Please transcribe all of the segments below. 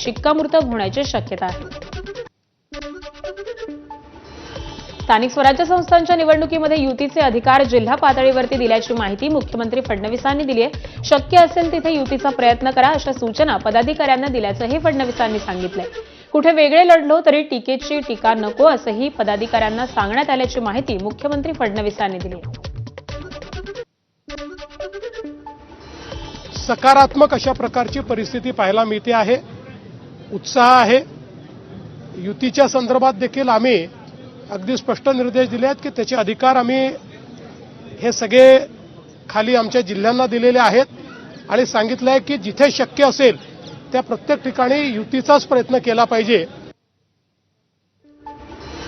शिक्कामोर्तब होण्याची शक्यता आहे। स्थानिक स्वराज्य संस्थांच्या निवडणुकीमध्ये युतीचे अधिकार जिल्हा पातळीवरती दिल्याची माहिती मुख्यमंत्री फडणवीसांनी दिली आहे। शक्य असेल तिथे युतीचा प्रयत्न करा अशा सूचना पदाधिकाऱ्यांना दिल्याचंही फडणवीसांनी सांगितलंय। कुठे वेगळे लढलो तरी टीकेची टीका नको असंही पदाधिकाऱ्यांना सांगण्यात आल्याची माहिती मुख्यमंत्री फडणवीसांनी दिली आहे। सकारात्मक अशा प्रकारची परिस्थिती पाहायला मिळते आहे, उत्साह आहे। युतीच्या संदर्भात देखील आम्ही अगदी स्पष्ट निर्देश दिले आहेत की त्याचे अधिकार आम्ही हे सगळे खाली आमच्या जिल्ह्यांना दिलेले आहेत आणि सांगितलं आहे की जिथे शक्य असेल त्या प्रत्येक ठिकाणी युतीचाच प्रयत्न केला पाहिजे।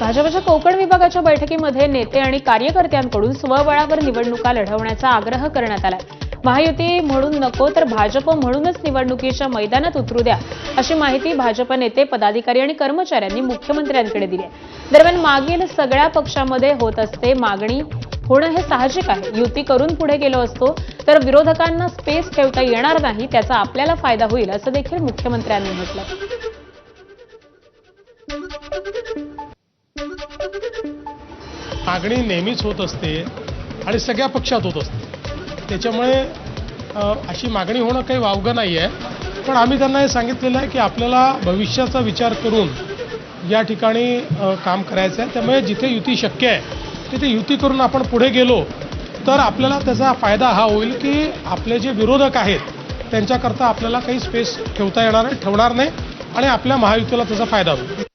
भाजपच्या कोकण विभागाच्या बैठकीमध्ये नेते आणि कार्यकर्त्यांकडून स्वबळावर निवडणुका लढवण्याचा आग्रह करण्यात आला। महायुती म्हणून नको तर भाजप म्हणूनच निवडणुकीच्या मैदानात उतरू द्या अशी माहिती भाजप नेते, पदाधिकारी आणि कर्मचाऱ्यांनी मुख्यमंत्र्यांकडे दिली आहे। दरम्यान मागील सगळ्या पक्षांमध्ये होत असते मागणी होणं हे साहजिक आहे। युती करून पुढे गेलो असतो तर विरोधकांना स्पेस ठेवता येणार नाही, त्याचा आपल्याला फायदा होईल असं देखील मुख्यमंत्र्यांनी म्हटलं। मागणी नेहमीच होत असते आणि सगळ्या पक्षात होत असते, त्याच्यामुळे अशी मागणी होणं काही वावगं नाही आहे। पण आम्ही त्यांना हे सांगितलेलं आहे की आपल्याला भविष्याचा विचार करून या ठिकाणी काम करायचं आहे। त्यामुळे जिथे युती शक्य आहे तिथे युती करून आपण पुढे गेलो तर आपल्याला त्याचा फायदा हा होईल की आपले जे विरोधक आहेत त्यांच्याकरता आपल्याला काही स्पेस ठेवणार नाही आणि आपल्या महायुतीला त्याचा फायदा होईल।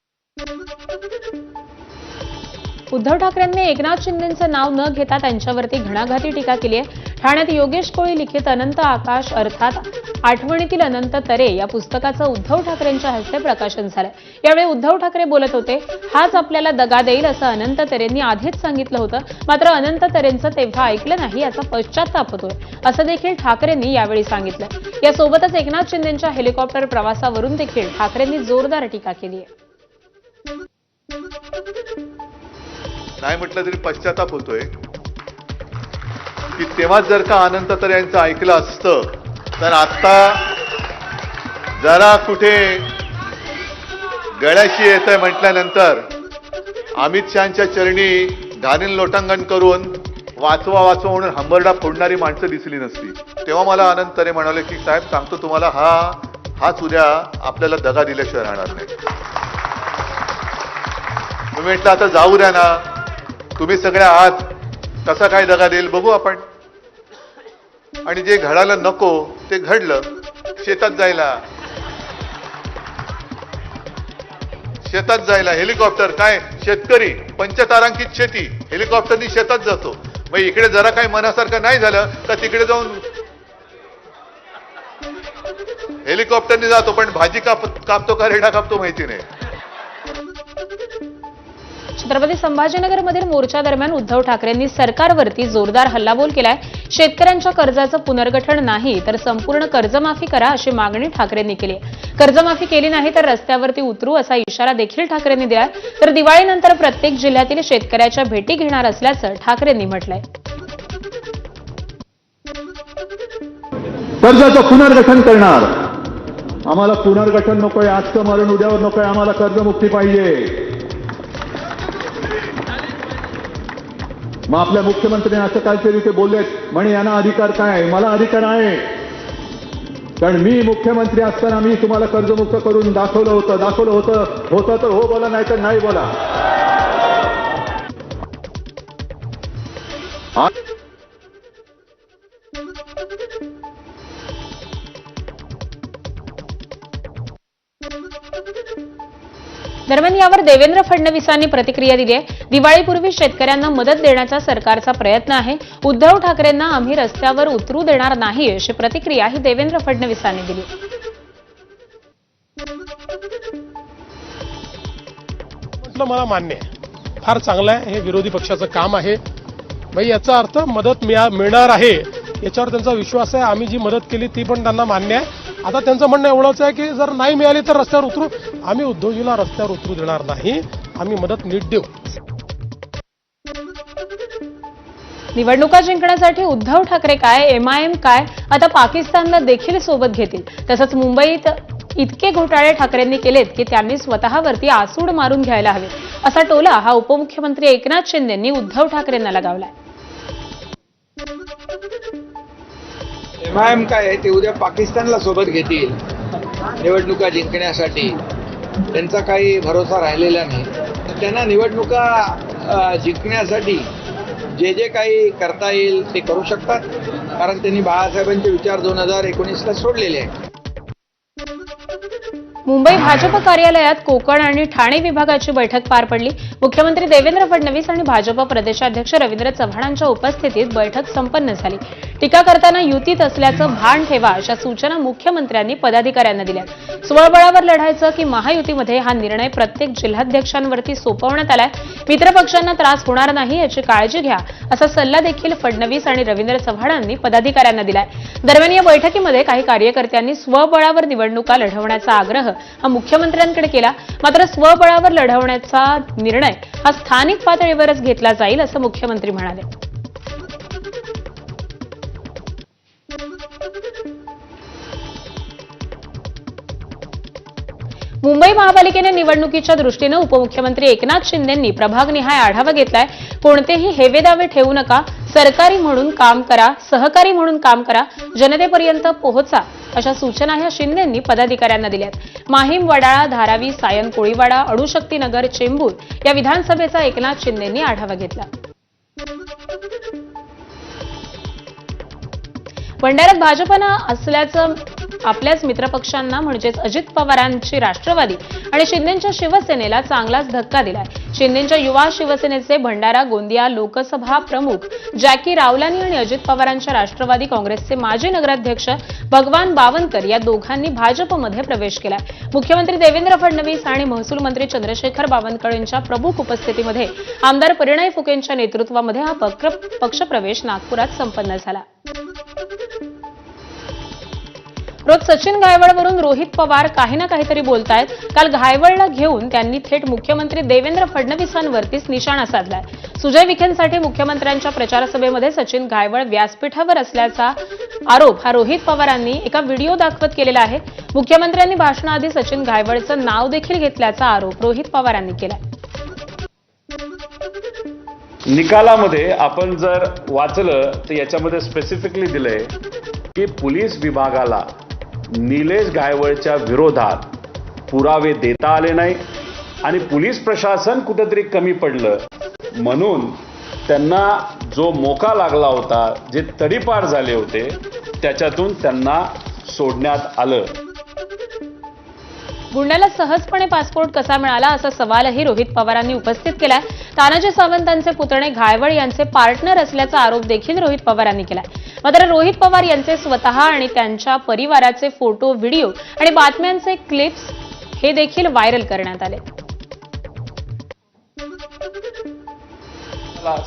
उद्धव ठाकरेंनी एकनाथ शिंदेंचं नाव न घेता त्यांच्यावरती घणाघाती टीका केली आहे। ठाण्यात योगेश कोळी लिखित अनंत आकाश अर्थात आठवणीतील अनंत तरे या पुस्तकाचं उद्धव ठाकरेंच्या हस्ते प्रकाशन झालं। यावेळी उद्धव ठाकरे बोलत होते। हाच आपल्याला दगा देईल असं अनंत तरेंनी आधीच सांगितलं होतं, मात्र अनंत तरेंचं तेव्हा ऐकलं नाही याचा पश्चाताप होतोय असं देखील ठाकरेंनी यावेळी सांगितलं। यासोबतच एकनाथ शिंदेंच्या हेलिकॉप्टर प्रवासावरून देखील ठाकरेंनी जोरदार टीका केली आहे। नाही म्हटलं तरी पश्चाताप होतोय की तेव्हा जर का अनंत तरे यांचं ऐकलं असतं तर आता जरा कुठे गळ्याशी येतंय म्हटल्यानंतर अमित शहाच्या चरणी घाणील लोटांगण करून वाचवा वाचवा म्हणून हंबरडा फोडणारी माणसं दिसली नसती। तेव्हा मला अनंत तरे म्हणाले की साहेब सांगतो तुम्हाला हाच उद्या आपल्याला दगा दिल्याशिवाय राहणार नाही। मी म्हटलं आता जाऊ द्या ना, तुम्ही सगळ्या आहात, कसा काय दगा देईल बघू आपण। आणि जे घडायला नको ते घडलं। शेतात जायला हेलिकॉप्टर काय शेतकरी पंचतारांकित शेती हेलिकॉप्टरनी शेतात जातो। मग इकडे जरा काही मनासारखं नाही झालं तर तिकडे जाऊन हेलिकॉप्टरनी जातो, पण भाजी कापतो का रेडा कापतो माहिती नाही। छत्रपती संभाजीनगरमधील मोर्चा दरम्यान उद्धव ठाकरेंनी सरकारवरती जोरदार हल्लाबोल केलाय। शेतकऱ्यांच्या कर्जाचं पुनर्गठन नाही तर संपूर्ण कर्जमाफी करा अशी मागणी ठाकरेंनी केली। कर्जमाफी केली नाही तर रस्त्यावरती उतरू असा इशारा देखील ठाकरेंनी दिला। तर दिवाळीनंतर प्रत्येक जिल्ह्यातील शेतकऱ्याच्या भेटी घेणार असल्याचं ठाकरेंनी म्हटलंय। कर्जाचं पुनर्गठन करणार, आम्हाला पुनर्गठन नकोय, आजचं मरण उद्यावर नकोय, आम्हाला कर्जमुक्ती पाहिजे। मग आपल्या मुख्यमंत्र्यांनी असं काहीतरी ते बोललेत म्हणे यांना अधिकार काय, मला अधिकार आहे, कारण मी मुख्यमंत्री असताना मी तुम्हाला कर्जमुक्त करून दाखवलं होतं तर हो बोला नाही तर नाही बोला। दरम्यान यावर देवेंद्र फडणवीसांनी प्रतिक्रिया दिली आहे। दिवाळीपूर्वी शेतकऱ्यांना मदत देण्याचा सरकारचा प्रयत्न आहे। उद्धव ठाकरेंना आम्ही रस्त्यावर उतरू देणार नाही अशी प्रतिक्रिया ही देवेंद्र फडणवीसांनी दिली। म्हटलं मला मान्य आहे, फार चांगलं आहे, हे विरोधी पक्षाचं काम आहे। भाई याचा अर्थ मदत मिळणार आहे याच्यावर त्यांचा विश्वास आहे। आम्ही जी मदत केली ती पण त्यांना मान्य आहे। आता त्यांचं म्हणणं एवढंच आहे की जर नाही मिळाली तर रस्त्यावर उतरू। आम्ही उद्धवजीला रस्त्यावर उतरू देणार नाही, आम्ही मदत नीट देऊ। निवडणुका जिंकण्यासाठी उद्धव ठाकरे काय, एमआयएम काय, आता पाकिस्तानला देखील सोबत घेतील। तसंच मुंबईत इतके घोटाळे ठाकरेंनी केलेत की त्यांनी स्वतःवरती आसूड मारून घ्यायला हवे, असा टोला हा उपमुख्यमंत्री एकनाथ शिंदेंनी उद्धव ठाकरेंना लगावलाय. MIM काय आहे ते उद्या पाकिस्तानला सोबत घेतील निवडणुका जिंकण्यासाठी. त्यांचा काही भरोसा राहिलेला नाही. त्यांना निवडणुका जिंकण्यासाठी जे जे काही करता येईल ते करू शकतात, कारण त्यांनी बाळासाहेबांचे विचार 2019ला सोडलेले आहेत. मुंबई भाजप कार्यालयात कोकण आणि ठाणे विभागाची बैठक पार पडली. मुख्यमंत्री देवेंद्र फडणवीस आणि भाजप प्रदेशाध्यक्ष रवींद्र चव्हाणांच्या उपस्थितीत बैठक संपन्न झाली. टीका करताना युतीत असल्याचं भान ठेवा, अशा सूचना मुख्यमंत्र्यांनी पदाधिकाऱ्यांना दिल्या. स्वबळावर लढायचं की महायुतीमध्ये, हा निर्णय प्रत्येक जिल्हाध्यक्षांवरती सोपवण्यात आलाय. मित्रपक्षांना त्रास होणार नाही याची काळजी घ्या, असा सल्ला देखील फडणवीस आणि रवींद्र चव्हाणांनी पदाधिकाऱ्यांना दिलाय. दरम्यान या बैठकीमध्ये काही कार्यकर्त्यांनी स्वबळावर निवडणुका लढवण्याचा आग्रह हा मुख्यमंत्र्यांकडे केला. मात्र स्वबळावर लढवण्याचा निर्णय हा स्थानिक पातळीवरच घेतला जाईल, असं मुख्यमंत्री म्हणाले. मुंबई महापालिकेने निवडणुकीच्या दृष्टीनं उपमुख्यमंत्री एकनाथ शिंदेंनी प्रभागनिहाय आढावा घेतलाय. कोणतेही हेवेदावे ठेवू नका, सरकारी म्हणून काम करा, सहकारी म्हणून काम करा, जनतेपर्यंत पोहोचा, अशा सूचना ह्या शिंदेंनी पदाधिकाऱ्यांना दिल्यात. माहीम, वडाळा, धारावी, सायन, कोळीवाडा, अणुशक्तीनगर, चेंबूर या विधानसभेचा एकनाथ शिंदेंनी आढावा घेतला. भंडाऱ्यात भाजपनं असल्याचं आपल्याच मित्रपक्षांना म्हणजेच अजित पवारांची राष्ट्रवादी आणि शिंदेंच्या शिवसेनेला चांगलाच धक्का दिलाय. शिंदेंच्या युवा शिवसेनेचे भंडारा गोंदिया लोकसभा प्रमुख जॅकी रावलानी आणि अजित पवारांच्या राष्ट्रवादी काँग्रेसचे माजी नगराध्यक्ष भगवान बावनकर या दोघांनी भाजपमध्ये प्रवेश केलाय. मुख्यमंत्री देवेंद्र फडणवीस आणि महसूल मंत्री चंद्रशेखर बावनकुळे यांच्या प्रमुख उपस्थितीमध्ये आमदार परिणय फुकेंच्या नेतृत्वामध्ये हा पक्षप्रवेश नागपुरात संपन्न झाला. रोज सचिन गायवळवरून रोहित पवार काही ना काहीतरी बोलतायत. काल गायवळला घेऊन त्यांनी थेट मुख्यमंत्री देवेंद्र फडणवीसांवरतीच निशाणा साधलाय. सुजय विखेंसाठी मुख्यमंत्र्यांच्या प्रचारसभेमध्ये सचिन गायवळ व्यासपीठावर असल्याचा आरोप हा रोहित पवारांनी एका व्हिडिओ दाखवत केलेला आहे. मुख्यमंत्र्यांनी भाषणाआधी सचिन गायवळचं नाव देखील घेतल्याचा आरोप रोहित पवारांनी केलाय. निकालामध्ये आपण जर वाचलं तर याच्यामध्ये स्पेसिफिकली दिलंय की पोलीस विभागाला निलेश गायवळच्या विरोधात पुरावे देता आले नाही आणि पोलीस प्रशासन कुठेतरी कमी पडलं, म्हणून त्यांना जो मोका लागला होता, जे तडीपार झाले होते, त्याच्यातून त्यांना सोडण्यात आलं. गुंड्याला सहजपणे पासपोर्ट कसा मिळाला, असा सवालही रोहित पवारांनी उपस्थित केलाय. तानाजी सावंतांचे पुतणे घायवळ यांचे पार्टनर असल्याचा आरोप देखील रोहित पवारांनी केलाय. मात्र रोहित पवार यांचे स्वतः आणि त्यांच्या परिवाराचे फोटो, व्हिडिओ आणि बातम्यांचे क्लिप्स हे देखील व्हायरल करण्यात आले.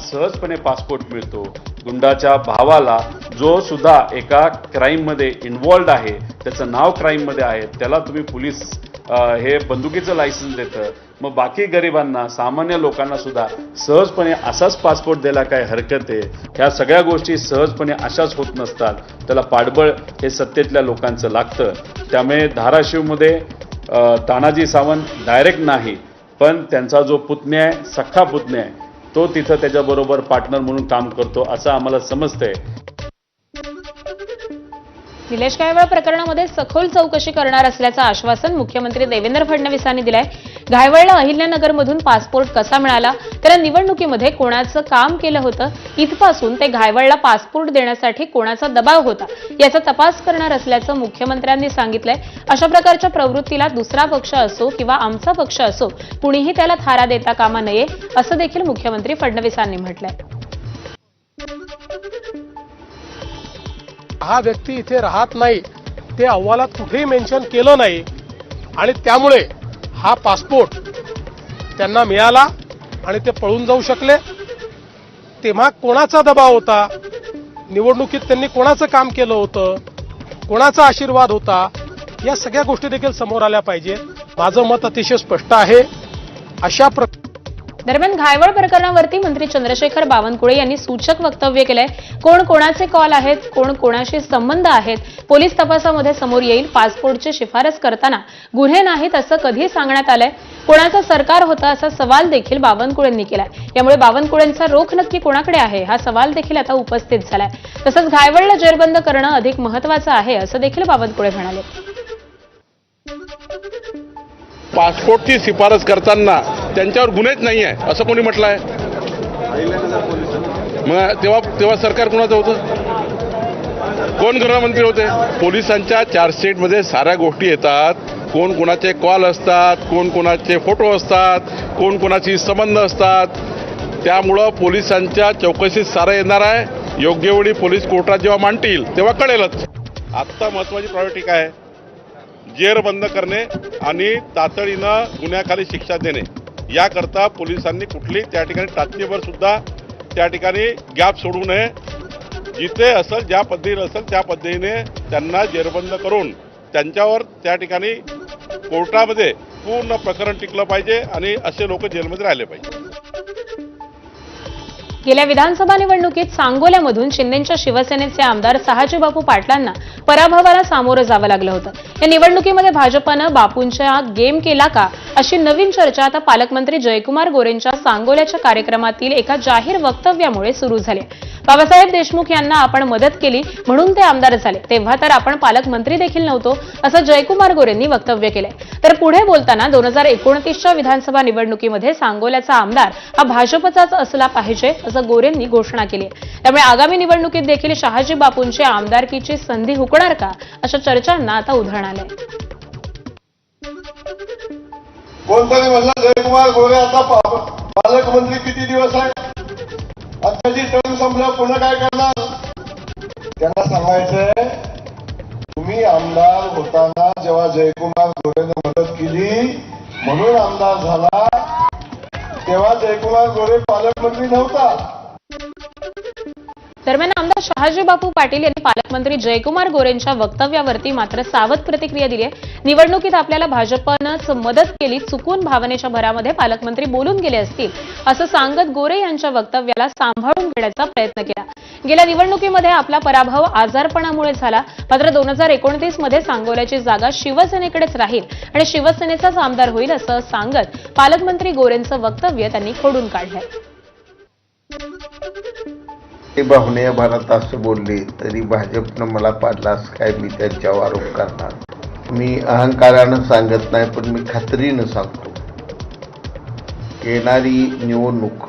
सहजपणे पासपोर्ट मिळतो. गुंडाच्या भावाला जो सुद्धा एका क्राईममध्ये इन्व्हॉल्ड आहे, त्याचं नाव क्राईममध्ये आहे, त्याला तुम्ही पोलीस हे बंदुकीचं लायसन्स देतं. मग बाकी गरिबांना, सामान्य लोकांना सुद्धा सहजपणे असाच पासपोर्ट द्यायला काय हरकत आहे? ह्या सगळ्या गोष्टी सहजपणे अशाच होत नसतात. त्याला पाठबळ हे सत्तेतल्या लोकांचं लागतं. त्यामुळे धाराशिवमध्ये तानाजी सावंत डायरेक्ट नाही, पण त्यांचा जो पुतण्या आहे, सख्खा पुतण्या आहे, तो तिथं त्याच्याबरोबर पार्टनर म्हणून काम करतो असं आम्हाला समजतंय. निलेश गायवळ प्रकरणामध्ये सखोल चौकशी करणार असल्याचं आश्वासन मुख्यमंत्री देवेंद्र फडणवीसांनी दिलंय. गायवळला अहिल्यानगरमधून पासपोर्ट कसा मिळाला, त्याला निवडणुकीमध्ये कोणाचं काम केलं होतं, इथपासून ते गायवळला पासपोर्ट देण्यासाठी कोणाचा दबाव होता, याचा तपास करणार असल्याचं मुख्यमंत्र्यांनी सांगितलंय. अशा प्रकारच्या प्रवृत्तीला दुसरा पक्ष असो किंवा आमचा पक्ष असो, कुणीही त्याला थारा देता कामा नये, असं देखील मुख्यमंत्री फडणवीसांनी म्हटलंय. हा व्यक्ती इथे राहत नाही, ते अहवालात कुठेही मेन्शन केलं नाही आणि त्यामुळे हा पासपोर्ट त्यांना मिळाला आणि ते पळून जाऊ शकले. तेव्हा कोणाचा दबाव होता, निवडणुकीत त्यांनी कोणाचं काम केलं होतं, कोणाचा आशीर्वाद होता, या सगळ्या गोष्टी देखील समोर आल्या पाहिजेत. माझं मत अतिशय स्पष्ट आहे. अशा दरम्यान घायवळ प्रकरणावरती मंत्री चंद्रशेखर बावनकुळे यांनी सूचक वक्तव्य केलंय. कोण कोणाचे कॉल आहेत, कोण कोणाशी संबंध आहेत, पोलीस तपासामध्ये समोर येईल. पासपोर्टची शिफारस करताना गुन्हे नाहीत असं कधी सांगण्यात आलंय. कोणाचं सरकार होतं असा सवाल देखील बावनकुळेंनी केलाय. यामुळे बावनकुळेंचा रोख नक्की कोणाकडे आहे हा सवाल देखील आता उपस्थित झालाय. तसंच घायवळला जेरबंद करणं अधिक महत्त्वाचं आहे असं देखील बावनकुळे म्हणाले. पासपोर्टची शिफारस करताना त्यांच्यावर गुन्हेच नाही आहे असं कोणी म्हटलं आहे? मग तेव्हा सरकार कोणाचं होतं? कोण गृहमंत्री होते? पोलिसांच्या चार्जशीटमध्ये साऱ्या गोष्टी येतात. कोण कोणाचे कॉल असतात, कोण कोणाचे फोटो असतात, कोण कोणाची संबंध असतात. त्यामुळं पोलिसांच्या चौकशीत सारं येणार आहे. योग्य वेळी पोलीस कोर्टात जेव्हा मांडतील तेव्हा कळेलच. आत्ता महत्त्वाची प्रायोरिटी काय आहे? जेर बंद करणे आणि तातडीनं गुन्ह्याखाली शिक्षा देणे. याकरता पोलिसांनी कुठली त्या ठिकाणी टाचणीवर सुद्धा त्या ठिकाणी गॅप सोडू नये. जिथे असेल, ज्या पद्धतीने असेल त्या पद्धतीने त्यांना जेरबंद करून त्यांच्यावर त्या ठिकाणी कोर्टामध्ये पूर्ण प्रकरण टिकलं पाहिजे आणि असे लोक जेलमध्ये राहिले पाहिजे. गेल्या विधानसभा निवडणुकीत सांगोल्यामधून शिंदेच्या शिवसेनेचे आमदार शहाजीबापू पाटलांना पराभवाला सामोरं जावं लागलं होतं. या निवडणुकीमध्ये भाजपनं बापूंचा गेम केला का अशी नवीन चर्चा आता पालकमंत्री जयकुमार गोरेंच्या सांगोल्याच्या कार्यक्रमातील एका जाहीर वक्तव्यामुळे सुरू झाली. बाबासाहेब देशमुख यांना आपण मदत केली म्हणून ते आमदार झाले, तेव्हा तर आपण पालकमंत्री देखील नव्हतो असं जयकुमार गोरेंनी वक्तव्य केलंय. तर पुढे बोलताना 2029च्या विधानसभा निवडणुकीमध्ये सांगोल्याचा आमदार हा भाजपचाच असला पाहिजे असं गोरेंनी घोषणा केली. त्यामुळे आगामी निवडणुकीत देखील शहाजी बापूंची आमदारकीची संधी हुकणार का अशा चर्चांना आता उधाण आलंय. कोणतरी म्हणलं जयकुमार गोरे आता पालकमंत्री किती दिवस आहे, आताची टर्म संपलं पुन्हा काय करणार? त्यांना सांगायचंय तुम्ही आमदार होताना जेव्हा जयकुमार गोरेने मदत केली म्हणून आमदार झाला, तेव्हा जयकुमार गोरे पालकमंत्री नव्हता. दरम्यान आमदार शहाजीबापू पाटील यांनी पालकमंत्री जयकुमार गोरेंच्या वक्तव्यावरती मात्र सावध प्रतिक्रिया दिली आहे. निवडणुकीत आपल्याला भाजपनंच मदत केली, चुकून भावनेच्या भरामध्ये पालकमंत्री बोलून गेले असतील असं सांगत गोरे यांच्या वक्तव्याला सांभाळून घेण्याचा प्रयत्न केला. गेल्या निवडणुकीमध्ये आपला पराभव आजारपणामुळे झाला, मात्र 2029 मध्ये सांगोल्याची जागा शिवसेनेकडेच राहील आणि शिवसेनेचाच आमदार होईल असं सांगत पालकमंत्री गोरेंचं वक्तव्य त्यांनी खोडून काढलंय. ते भावनेय भारत असं बोलले तरी भाजपनं मला पाडलास काय मी त्यांच्यावर आरोप करणार. मी अहंकारानं सांगत नाही, पण मी खात्रीनं सांगतो येणारी निवडणूक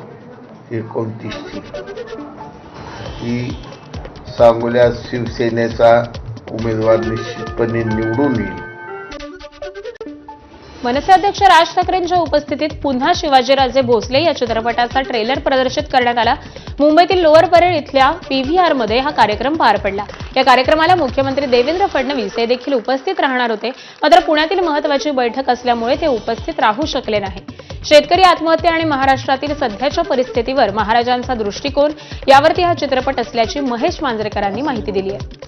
29ची ही सांगोल्यात शिवसेनेचा उमेदवार निश्चितपणे निवडून येईल. मनसे अध्यक्ष राज ठाकरेंच्या उपस्थितीत पुन्हा शिवाजीराजे भोसले या चित्रपटाचा ट्रेलर प्रदर्शित करण्यात आला. मुंबईतील लोअर परेड इथल्या पीव्हीआरमध्ये हा कार्यक्रम पार पडला. या कार्यक्रमाला मुख्यमंत्री देवेंद्र फडणवीस हे देखील उपस्थित राहणार होते, मात्र पुण्यातील महत्त्वाची बैठक असल्यामुळे ते उपस्थित राहू शकले नाही. शेतकरी आत्महत्या आणि महाराष्ट्रातील सध्याच्या परिस्थितीवर महाराजांचा दृष्टिकोन यावरती हा चित्रपट असल्याची महेश मांजरेकरांनी माहिती दिली आहे.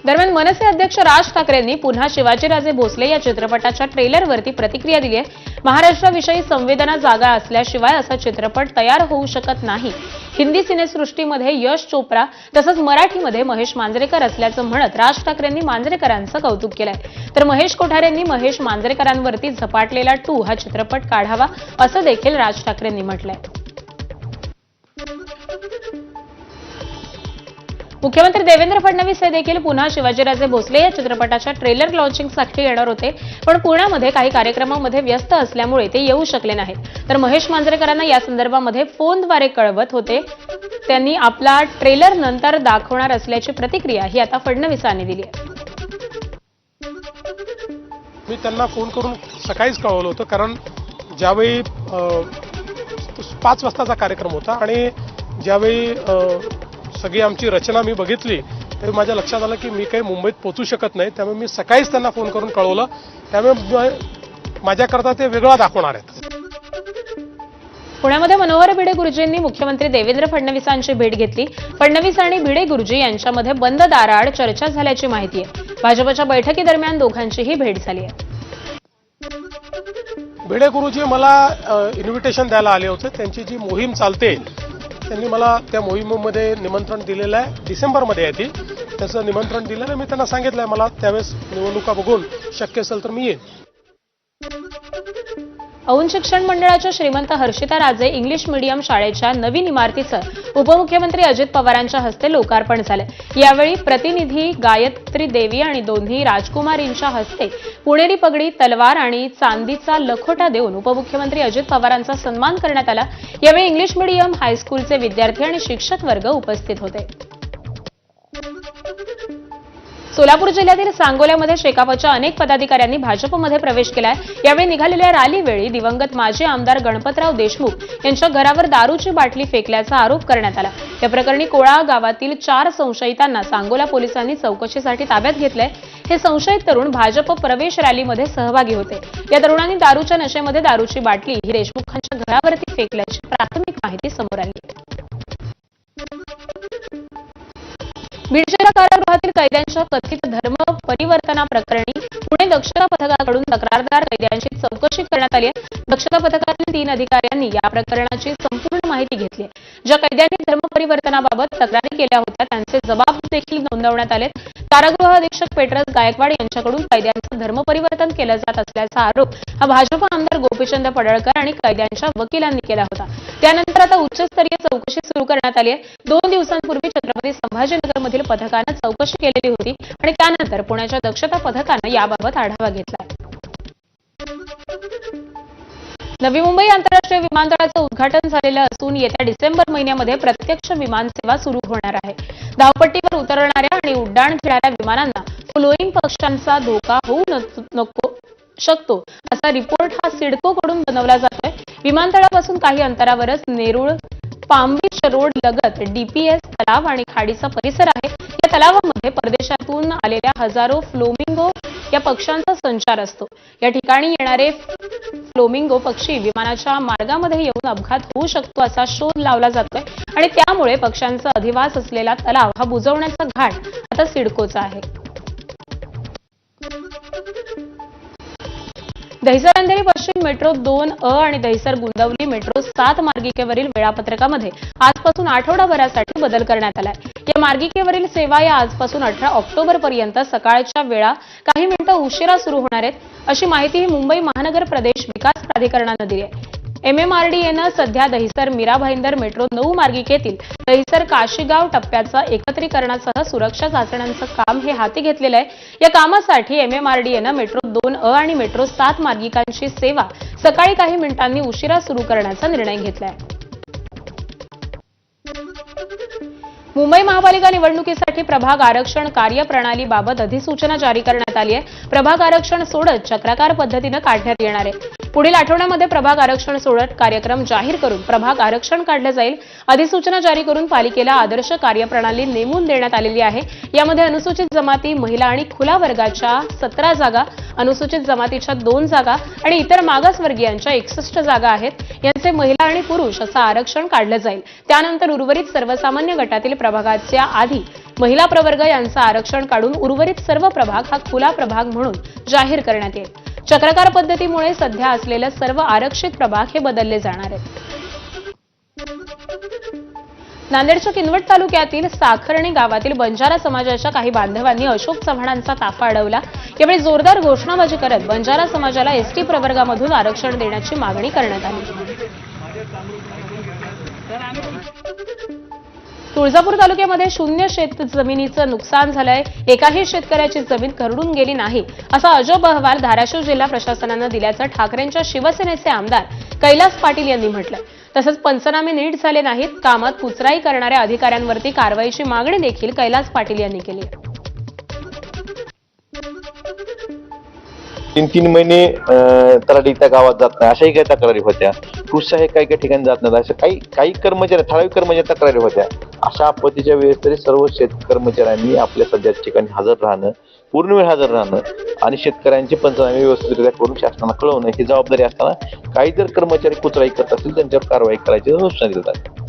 दरम्यान मनसे अध्यक्ष राज ठाकरेंनी पुन्हा शिवाजीराजे भोसले या चित्रपटाच्या ट्रेलरवरती प्रतिक्रिया दिली आहे. महाराष्ट्राविषयी संवेदना जागा असल्याशिवाय असा चित्रपट तयार होऊ शकत नाही. हिंदी सिनेसृष्टीमध्ये यश चोप्रा तसंच मराठीमध्ये महेश मांजरेकर असल्याचं म्हणत राज ठाकरेंनी मांजरेकरांचं कौतुक केलंय. तर महेश कोठारेंनी महेश मांजरेकरांवरती झपाटलेला 2 हा चित्रपट काढावा असं देखील राज ठाकरेंनी म्हटलंय. मुख्यमंत्री देवेंद्र फडणवीस हे देखील पुन्हा शिवाजीराजे भोसले या चित्रपटाच्या ट्रेलर लॉन्चिंगसाठी येणार होते, पण पुण्यामध्ये काही कार्यक्रमामध्ये व्यस्त असल्यामुळे ते येऊ शकले नाहीत. तर महेश मांजरेकरांना या संदर्भामध्ये फोनद्वारे कळवत होते. त्यांनी आपला ट्रेलर नंतर दाखवणार असल्याची प्रतिक्रिया ही आता फडणवीसांनी दिली आहे. मी त्यांना फोन करून सकाळीच कळवलं होतं, कारण ज्यावेळी 5 वाजताचा कार्यक्रम होता आणि ज्यावेळी सगळी आमची रचना मी बघितली तेव्हा माझ्या लक्षात आलं की मी काही मुंबईत पोहोचू शकत नाही. त्यामुळे मी सकाळीच त्यांना फोन करून कळवलं. त्यामुळे माझ्याकरता ते वेगळा दाखवणार आहेत. पुण्यामध्ये मनोहर भिडे गुरुजींनी मुख्यमंत्री देवेंद्र फडणवीसांची भेट घेतली. फडणवीस आणि भिडे गुरुजी यांच्यामध्ये बंद दाराआड चर्चा झाल्याची माहिती आहे. भाजपच्या बैठकीदरम्यान दोघांचीही भेट झाली आहे. भिडे गुरुजी मला इन्व्हिटेशन द्यायला आले होते. त्यांची जी मोहीम चालते त्यांनी मला त्या मोहिमेमध्ये निमंत्रण दिलेलं आहे. डिसेंबरमध्ये आहे ती. त्याचं निमंत्रण दिलेलं मी त्यांना सांगितलं आहे मला त्यावेळेस निवडणुका बघून शक्य असेल तर मी येईन. औंध शिक्षण मंडळाच्या श्रीमंत हर्षिता राजे इंग्लिश मीडियम शाळेच्या नवीन इमारतीचं उपमुख्यमंत्री अजित पवारांच्या हस्ते लोकार्पण झालं. यावेळी प्रतिनिधी गायत्री देवी आणि दोन्ही राजकुमारींच्या हस्ते पुणेरी पगडी, तलवार आणि चांदीचा लखोटा देऊन उपमुख्यमंत्री अजित पवारांचा सन्मान करण्यात आला. यावेळी इंग्लिश मीडियम हायस्कूलचे विद्यार्थी आणि शिक्षक वर्ग उपस्थित होते. सोलापूर जिल्ह्यातील सांगोल्यामध्ये शेकापच्या अनेक पदाधिकाऱ्यांनी भाजपमध्ये प्रवेश केलाय. यावेळी निघालेल्या रॅलीवेळी दिवंगत माजी आमदार गणपतराव देशमुख यांच्या घरावर दारूची बाटली फेकल्याचा आरोप करण्यात आला. या प्रकरणी कोळा गावातील 4 संशयितांना सांगोला पोलिसांनी चौकशीसाठी ताब्यात घेतलंय. हे संशयित तरुण भाजप प्रवेश रॅलीमध्ये सहभागी होते. या तरुणांनी दारूच्या नशेमध्ये दारूची बाटली ही देशमुखांच्या घरावरती फेकल्याची प्राथमिक माहिती समोर आली. बीड जिल्हा कारागृहातील कैद्यांच्या कथित धर्म परिवर्तनाप्रकरणी पुणे दक्षता पथकाकडून तक्रारदार कैद्यांची चौकशी करण्यात आली आहे. दक्षता पथकातील 3 अधिकाऱ्यांनी या प्रकरणाची संपूर्ण माहिती घेतली आहे. ज्या कैद्यांनी धर्म परिवर्तनाबाबत तक्रारी केल्या होत्या त्यांचे जबाब देखील नोंदवण्यात आले. कारागृह अधीक्षक पेट्रस गायकवाड यांच्याकडून कैद्यांचं धर्म परिवर्तन केलं जात असल्याचा आरोप हा भाजप आमदार गोपीचंद पडळकर आणि कैद्यांच्या वकिलांनी केला होता. त्यानंतर आता उच्चस्तरीय चौकशी सुरू करण्यात आली आहे. 2 दिवसांपूर्वी छत्रपती संभाजीनगरमधील पथकानं चौकशी केलेली होती आणि त्यानंतर पुण्याच्या दक्षता पथकानं याबाबत आढावा घेतला. नवी मुंबई आंतरराष्ट्रीय विमानतळाचं उद्घाटन झालेलं असून येत्या डिसेंबर महिन्यामध्ये प्रत्यक्ष विमान सेवा सुरू होणार आहे. धावपट्टीवर उतरणाऱ्या आणि उड्डाण घेणाऱ्या विमानांना फ्लोईंग पक्ष्यांचा धोका होऊ शकतो असा रिपोर्ट हा सिडकोकडून बनवला जातोय. विमानतळापासून काही अंतरावरच नेरूळ पामबीच रोड लगत डीपीएस तलाव आणि खाडीचा परिसर आहे. या तलावामध्ये परदेशातून आलेल्या हजारो फ्लोमिंगो या पक्ष्यांचा संचार असतो. या ठिकाणी येणारे फ्लोमिंगो पक्षी विमानाच्या मार्गामध्ये येऊन अपघात होऊ शकतो असा शोध लावला जातोय आणि त्यामुळे पक्ष्यांचा अधिवास असलेला तलाव हा बुजवण्याचा घाट आता सिडकोचा आहे. दहिसर अंधेरी पश्चिम मेट्रो 2A आणि दहिसर गुंदवली मेट्रो 7 मार्गिकेवरील वेळापत्रकामध्ये आजपासून आठवडाभरासाठी बदल करण्यात आलाय. या मार्गिकेवरील सेवा या आजपासून 18 ऑक्टोबरपर्यंत सकाळच्या वेळा काही मिनिटं उशिरा सुरू होणार आहेत अशी माहिती मुंबई महानगर प्रदेश विकास प्राधिकरणानं दिली आहे. MMRDAनं सध्या दहिसर मीरा भाईंदर मेट्रो 9 मार्गिकेतील दहिसर काशीगाव टप्प्याचा एकत्रीकरणासह सुरक्षा चाचण्यांचं काम हे हाती घेतलेलं आहे. या कामासाठी MMRDAनं मेट्रो 2A आणि मेट्रो 7 मार्गिकांची सेवा सकाळी काही मिनिटांनी उशिरा सुरू करण्याचा निर्णय घेतलाय. मुंबई महापालिका निवडणुकीसाठी प्रभाग आरक्षण कार्यप्रणालीबाबत अधिसूचना जारी करण्यात आली आहे. प्रभाग आरक्षण सोडत चक्राकार पद्धतीनं काढण्यात येणार आहे. पुढील आठवड्यामध्ये प्रभाग आरक्षण सोडत कार्यक्रम जाहीर करून प्रभाग आरक्षण काढलं जाईल. अधिसूचना जारी करून पालिकेला आदर्श कार्यप्रणाली नेमून देण्यात आलेली आहे. यामध्ये अनुसूचित जमाती, महिला आणि खुला वर्गाच्या 17 जागा, अनुसूचित जमातीच्या 2 जागा आणि इतर मागासवर्गीयांच्या 61 जागा आहेत. यांचे महिला आणि पुरुष असं आरक्षण काढलं जाईल. त्यानंतर उर्वरित सर्वसामान्य गटातील प्रभागाच्या आधी महिला प्रवर्ग यांचं आरक्षण काढून उर्वरित सर्व प्रभाग हा खुला प्रभाग म्हणून जाहीर करण्यात येईल. चक्राकार पद्धतीमुळे सध्या असलेले सर्व आरक्षित प्रभाग हे बदलले जाणार आहेत. नांदेडच्या किनवट तालुक्यातील साखर्णी गावातील बंजारा समाजाच्या काही बांधवांनी अशोक चव्हाणांचा ताफा अडवला. यावेळी जोरदार घोषणाबाजी करत बंजारा समाजाला एसटी प्रवर्गामधून आरक्षण देण्याची मागणी करण्यात आली. तुळजापूर तालुक्यामध्ये 0 शेत जमिनीचं नुकसान झालंय. एकाही शेतकऱ्याची जमीन खरडून गेली नाही असा अजब अहवाल धाराशिव जिल्हा प्रशासनानं दिल्याचं ठाकरेंच्या शिवसेनेचे आमदार कैलास पाटील यांनी म्हटलंय. तसंच पंचनामे नीट झाले नाहीत, कामात कुचराई करणाऱ्या अधिकाऱ्यांवरती कारवाईची मागणी देखील कैलास पाटील यांनी केली. 3 महिने तलाठी त्या गावात जात नाही अशाही काही तक्रारी होत्या. कृषी काही ठिकाणी जात नाही अशा काही कर्मचारी, ठराविक कर्मचारी तक्रारी होत्या. अशा आपत्तीच्या वेळेस तरी सर्व कर्मचाऱ्यांनी आपल्या सध्याच्या ठिकाणी हजर राहणं, पूर्ण वेळ हजर राहणं आणि शेतकऱ्यांचे पंचनामे व्यवस्थितरित्या करून शासनाला कळवणं ही जबाबदारी असताना काही जर कर्मचारी कुचराई करत असतील त्यांच्यावर कारवाई करायची सूचना दिली जाते.